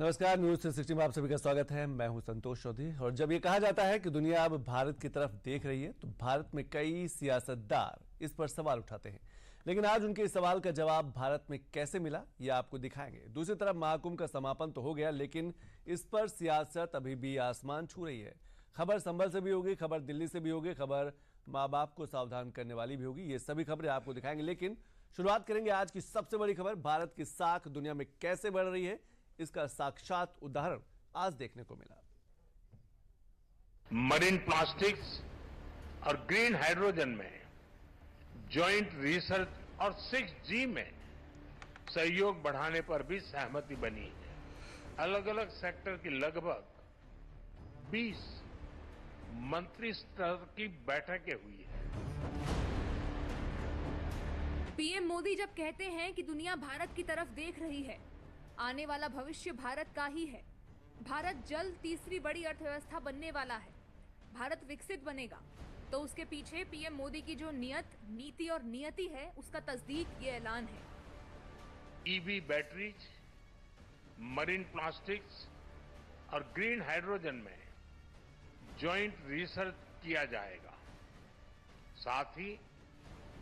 नमस्कार, न्यूज 360 में आप सभी का स्वागत है। मैं हूं संतोष चौधरी। और जब ये कहा जाता है कि दुनिया अब भारत की तरफ देख रही है, तो भारत में कई सियासतदार इस पर सवाल उठाते हैं। लेकिन आज उनके इस सवाल का जवाब भारत में कैसे मिला, ये आपको दिखाएंगे। दूसरी तरफ महाकुंभ का समापन तो हो गया, लेकिन इस पर सियासत अभी भी आसमान छू रही है। खबर संभल से भी होगी, खबर दिल्ली से भी होगी, खबर माँ बाप को सावधान करने वाली भी होगी। ये सभी खबरें आपको दिखाएंगे, लेकिन शुरुआत करेंगे आज की सबसे बड़ी खबर। भारत की साख दुनिया में कैसे बढ़ रही है, इसका साक्षात उदाहरण आज देखने को मिला। मरीन प्लास्टिक्स और ग्रीन हाइड्रोजन में जॉइंट रिसर्च और 6G में सहयोग बढ़ाने पर भी सहमति बनी है। अलग अलग सेक्टर की लगभग 20 मंत्री स्तर की बैठकें हुई है। पीएम मोदी जब कहते हैं कि दुनिया भारत की तरफ देख रही है, आने वाला भविष्य भारत का ही है। भारत जल्द तीसरी बड़ी अर्थव्यवस्था बनने वाला है। भारत विकसित बनेगा, तो उसके पीछे पीएम मोदी की जो नियत, नीति और नियति है, उसका तस्दीक ये ऐलान है। ईवी बैटरीज, मरीन प्लास्टिक्स और ग्रीन हाइड्रोजन में जॉइंट रिसर्च किया जाएगा। साथ ही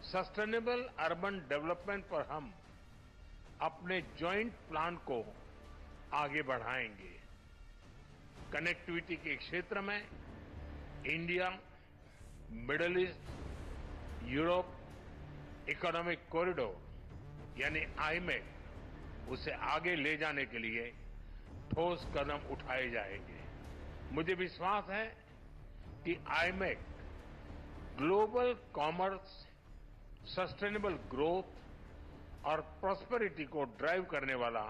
सस्टेनेबल अर्बन डेवलपमेंट पर हम अपने जॉइंट प्लान को आगे बढ़ाएंगे। कनेक्टिविटी के क्षेत्र में India, middle east, Europe economic corridor यानी आईमेक, उसे आगे ले जाने के लिए ठोस कदम उठाए जाएंगे। मुझे विश्वास है कि IMEC global commerce, sustainable growth और प्रॉस्पेरिटी को ड्राइव करने वाला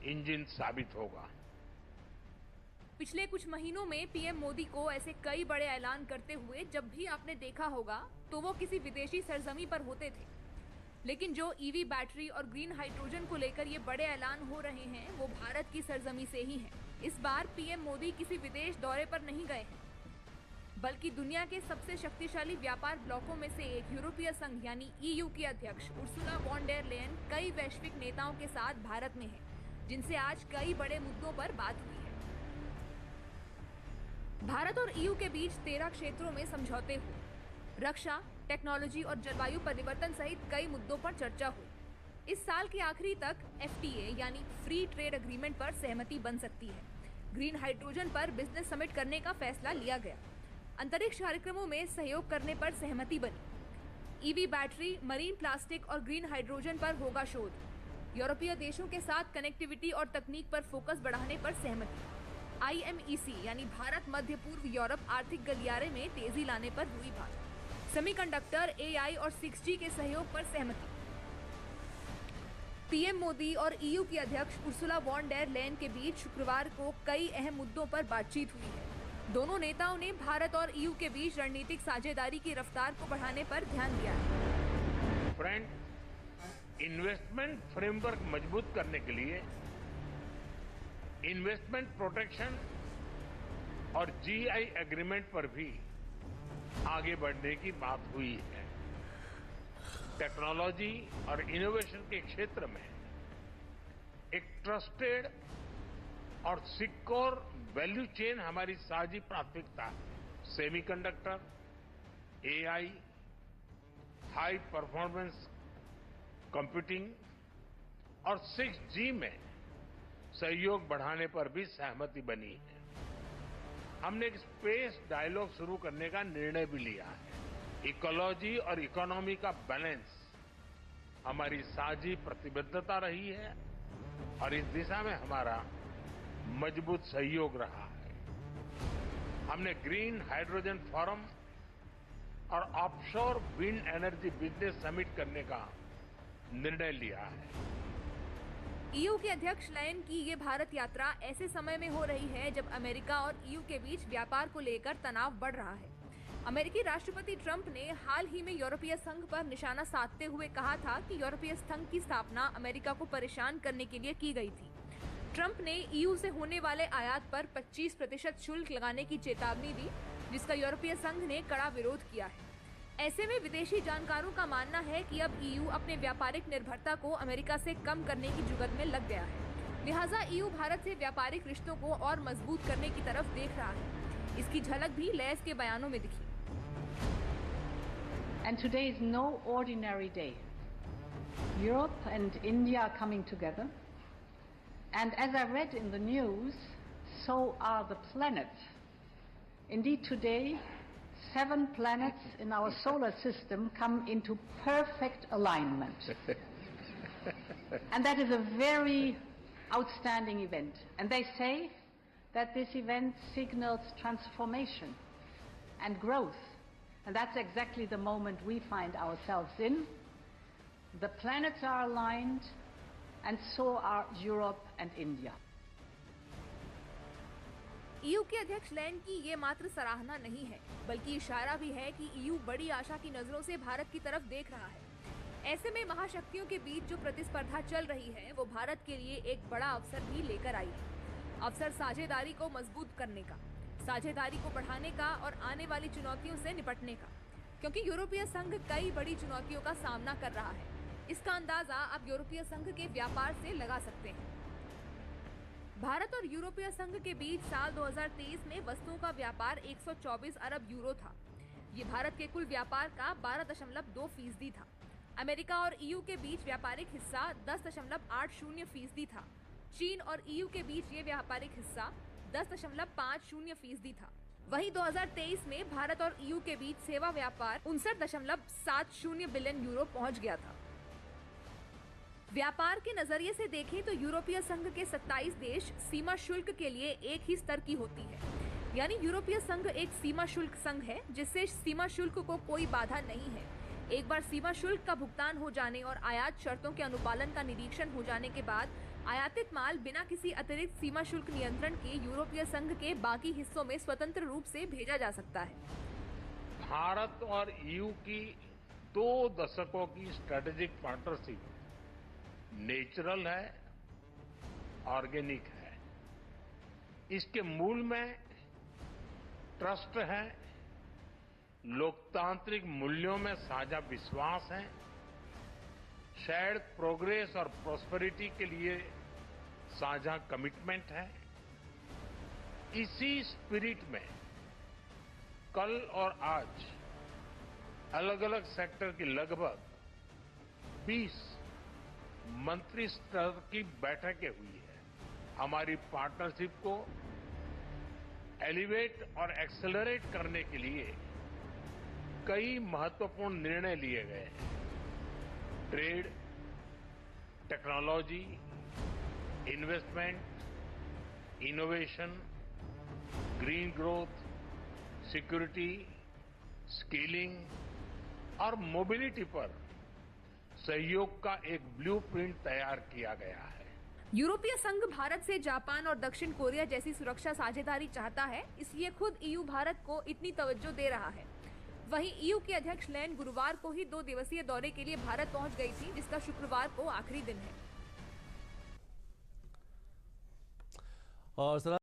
इंजन साबित होगा। पिछले कुछ महीनों में पीएम मोदी को ऐसे कई बड़े ऐलान करते हुए जब भी आपने देखा होगा, तो वो किसी विदेशी सरजमी पर होते थे। लेकिन जो ईवी बैटरी और ग्रीन हाइड्रोजन को लेकर ये बड़े ऐलान हो रहे हैं, वो भारत की सरजमी से ही हैं। इस बार पीएम मोदी किसी विदेश दौरे पर नहीं गए हैं, बल्कि दुनिया के सबसे शक्तिशाली व्यापार ब्लॉकों में से एक यूरोपीय संघ यानी EU की अध्यक्ष उर्सुला वॉन डेर लेयन कई वैश्विक नेताओं के साथ भारत में हैं, जिनसे आज कई बड़े मुद्दों पर बात हुई है। भारत और EU के बीच 13 क्षेत्रों में समझौते हुए, रक्षा, टेक्नोलॉजी और जलवायु परिवर्तन सहित कई मुद्दों पर चर्चा हुई। इस साल के आखिरी तक FTA यानी फ्री ट्रेड एग्रीमेंट पर सहमति बन सकती है। ग्रीन हाइड्रोजन पर बिजनेस समिट करने का फैसला लिया गया। अंतरिक्ष कार्यक्रमों में सहयोग करने पर सहमति बनी। ईवी बैटरी, मरीन प्लास्टिक और ग्रीन हाइड्रोजन पर होगा शोध। यूरोपीय देशों के साथ कनेक्टिविटी और तकनीक पर फोकस बढ़ाने पर सहमति। IMEC यानी भारत मध्य पूर्व यूरोप आर्थिक गलियारे में तेजी लाने पर हुई बात। सेमीकंडक्टर, AI और 6G के सहयोग पर सहमति। पीएम मोदी और EU की अध्यक्ष उर्सुला वॉन डेर लेयन के बीच शुक्रवार को कई अहम मुद्दों पर बातचीत हुई है। दोनों नेताओं ने भारत और EU के बीच रणनीतिक साझेदारी की रफ्तार को बढ़ाने पर ध्यान दिया है। फ्रेंड, इन्वेस्टमेंट फ्रेमवर्क मजबूत करने के लिए इन्वेस्टमेंट प्रोटेक्शन और GI एग्रीमेंट पर भी आगे बढ़ने की बात हुई है। टेक्नोलॉजी और इनोवेशन के क्षेत्र में एक ट्रस्टेड और सिक्योर वैल्यू चेन हमारी साझी प्राथमिकता है। Semiconductor, AI, high performance computing और 6G में सहयोग बढ़ाने पर भी सहमति बनी है। हमने एक स्पेस डायलॉग शुरू करने का निर्णय भी लिया है। इकोलॉजी और इकोनॉमी का बैलेंस हमारी साझी प्रतिबद्धता रही है और इस दिशा में हमारा मजबूत सहयोग रहा है। हमने ग्रीन हाइड्रोजन फोरम और offshore wind energy business summit करने का निर्णय लिया है। EU के अध्यक्ष लेयन की ये भारत यात्रा ऐसे समय में हो रही है जब अमेरिका और EU के बीच व्यापार को लेकर तनाव बढ़ रहा है। अमेरिकी राष्ट्रपति ट्रंप ने हाल ही में यूरोपीय संघ पर निशाना साधते हुए कहा था कि यूरोपीय संघ की स्थापना अमेरिका को परेशान करने के लिए की गई थी। ट्रंप ने EU से होने वाले आयात पर 25% शुल्क लगाने की चेतावनी दी, जिसका यूरोपीय संघ ने कड़ा विरोध किया है। ऐसे में विदेशी जानकारों का मानना है कि अब EU अपने व्यापारिक निर्भरता को अमेरिका से कम करने की जुगत में लग गया है। लिहाजा ईयू भारत से व्यापारिक रिश्तों को और मजबूत करने की तरफ देख रहा है। इसकी झलक भी लेस के बयानों में दिखी। And today is no ordinary day. Europe and India are coming together. And as I read in the news, so are the planets. Indeed, today, 7 planets in our solar system come into perfect alignment. And that is a very outstanding event. And they say that this event signals transformation and growth. And that's exactly the moment we find ourselves in. The planets are aligned, and so are Europe and India. EU के अध्यक्ष land की ये मात्र सराहना नहीं है, बल्कि इशारा भी है कि ईयू बड़ी आशा की नजरों से भारत की तरफ देख रहा है। ऐसे में महाशक्तियों के बीच जो प्रतिस्पर्धा चल रही है, वो भारत के लिए एक बड़ा अवसर भी लेकर आई है। अवसर साझेदारी को मजबूत करने का, साझेदारी को बढ़ाने का और आने वाली चुनौतियों से निपटने का, क्योंकि यूरोपीय संघ कई बड़ी चुनौतियों का सामना कर रहा है। इसका अंदाजा आप यूरोपीय संघ के व्यापार से लगा सकते हैं। भारत और यूरोपीय संघ के बीच साल 2023 में वस्तुओं का व्यापार 124 अरब यूरो था। ये भारत के कुल व्यापार का 12.2% था। अमेरिका और ईयू के बीच व्यापारिक हिस्सा 10.80% था। चीन और ईयू के बीच ये व्यापारिक हिस्सा 10.50% था। वहीं 2023 में भारत और ईयू के बीच सेवा व्यापार 59.70 बिलियन यूरो पहुंच गया था। व्यापार के नजरिए से देखें तो यूरोपीय संघ के 27 देश सीमा शुल्क के लिए एक ही स्तर की होती है। यानी यूरोपीय संघ एक सीमा शुल्क संघ है, जिससे सीमा शुल्क को कोई बाधा नहीं है। एक बार सीमा शुल्क का भुगतान हो जाने और आयात शर्तों के अनुपालन का निरीक्षण हो जाने के बाद आयातित माल बिना किसी अतिरिक्त सीमा शुल्क नियंत्रण के यूरोपीय संघ के बाकी हिस्सों में स्वतंत्र रूप से भेजा जा सकता है। भारत और ईयू की 2 दशकों की स्ट्रेटेजिक पार्टनरशिप नेचुरल है, ऑर्गेनिक है। इसके मूल में ट्रस्ट है, लोकतांत्रिक मूल्यों में साझा विश्वास है, शेयर्ड प्रोग्रेस और प्रॉस्पेरिटी के लिए साझा कमिटमेंट है। इसी स्पिरिट में कल और आज अलग अलग सेक्टर की लगभग 20 मंत्री स्तर की बैठकें हुई है। हमारी पार्टनरशिप को एलिवेट और एक्सेलरेट करने के लिए कई महत्वपूर्ण निर्णय लिए गए हैं। Trade, technology, investment, innovation, green growth, security, skilling और मोबिलिटी पर सहयोग का एक ब्लूप्रिंट तैयार किया गया है। यूरोपीय संघ भारत से जापान और दक्षिण कोरिया जैसी सुरक्षा साझेदारी चाहता है, इसलिए खुद ईयू भारत को इतनी तवज्जो दे रहा है। वहीं ईयू के अध्यक्ष लैंड गुरुवार को ही 2 दिवसीय दौरे के लिए भारत पहुंच गई थी, जिसका शुक्रवार को आखिरी दिन है। और